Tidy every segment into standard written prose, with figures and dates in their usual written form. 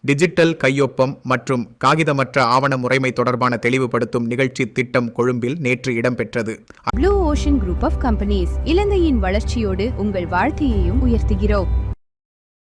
Digital கையொப்பம் மற்றும் காகிதமற்ற ஆவண முறைமை தொடர்பான தெளிவுபடுத்தும் நிகழ்ச்சி திட்டம் கொழும்பில் நேற்று இடம்பெற்றது. Blue ocean group of companies இலங்கையின் வளர்ச்சியோடு உங்கள் வாழ்க்கையையும் உயர்த்துகிறோம்.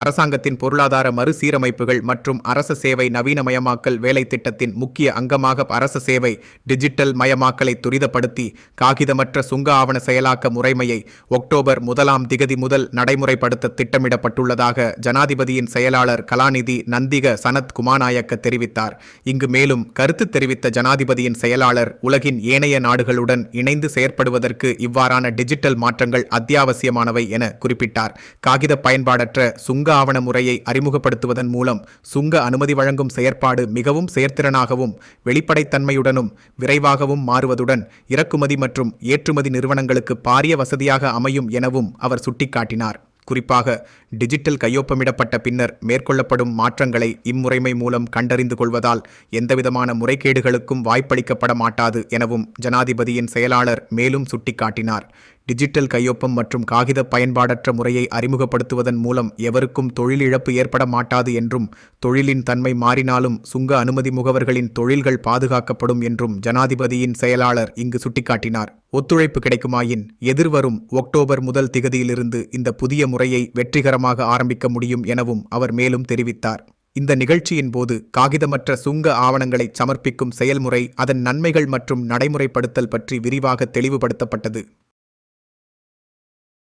அரசாங்கத்தின் பொருளாதார மறுசீரமைப்புகள் மற்றும் அரச சேவை நவீனமயமாக்கல் வேலை திட்டத்தின் முக்கிய அங்கமாக அரச சேவை டிஜிட்டல் மயமாக்கலை துரிதப்படுத்தி காகிதமற்ற சுங்க ஆவண செயலாக்க முறைமையை அக்டோபர் 1 முதல் நடைமுறைப்படுத்த திட்டமிடப்பட்டுள்ளதாக ஜனாதிபதியின் செயலாளர் கலாநிதி நந்திக சனத் குமாநாயக்க தெரிவித்தார். இங்கு மேலும் கருத்து தெரிவித்த ஜனாதிபதியின் செயலாளர் உலகின் ஏனைய நாடுகளுடன் இணைந்து செயற்படுவதற்கு இவ்வாறான டிஜிட்டல் மாற்றங்கள் அத்தியாவசியமானவை என குறிப்பிட்டார். காகித பயன்பாடற்ற சுங்க ஆவண முறையை அறிமுகப்படுத்துவதன் மூலம் சுங்க அனுமதி வழங்கும் செயற்பாடு மிகவும் செயற்திறனாகவும் வெளிப்படைத்தன்மையுடனும் விரைவாகவும் மாறுவதுடன் இறக்குமதி மற்றும் ஏற்றுமதி நிறுவனங்களுக்கு பாரிய வசதியாக அமையும் எனவும் அவர் சுட்டிக்காட்டினார். குறிப்பாக டிஜிட்டல் கையொப்பமிடப்பட்ட பின்னர் மேற்கொள்ளப்படும் மாற்றங்களை இம்முறைமை மூலம் கண்டறிந்து கொள்வதால் எந்தவிதமான முறைகேடுகளுக்கும் வாய்ப்பளிக்கப்பட மாட்டாது எனவும் ஜனாதிபதியின் செயலாளர் மேலும் சுட்டிக்காட்டினார். டிஜிட்டல் கையொப்பம் மற்றும் காகித பயன்பாடற்ற முறையை அறிமுகப்படுத்துவதன் மூலம் எவருக்கும் தொழில் இழப்பு ஏற்பட மாட்டாது என்றும் தொழிலின் தன்மை மாறினாலும் சுங்க அனுமதி முகவர்களின் தொழில்கள் பாதுகாக்கப்படும் என்றும் ஜனாதிபதியின் செயலாளர் இங்கு சுட்டிக்காட்டினார். ஒத்துழைப்பு கிடைக்குமாயின் எதிர்வரும் அக்டோபர் 1 இந்த புதிய முறையை வெற்றிகரமாக ஆரம்பிக்க முடியும் எனவும் அவர் மேலும் தெரிவித்தார். இந்த நிகழ்ச்சியின் போது காகிதமற்ற சுங்க ஆவணங்களை சமர்ப்பிக்கும் செயல்முறை, அதன் நன்மைகள் மற்றும் நடைமுறைப்படுத்தல் பற்றி விரிவாக தெளிவுபடுத்தப்பட்டது.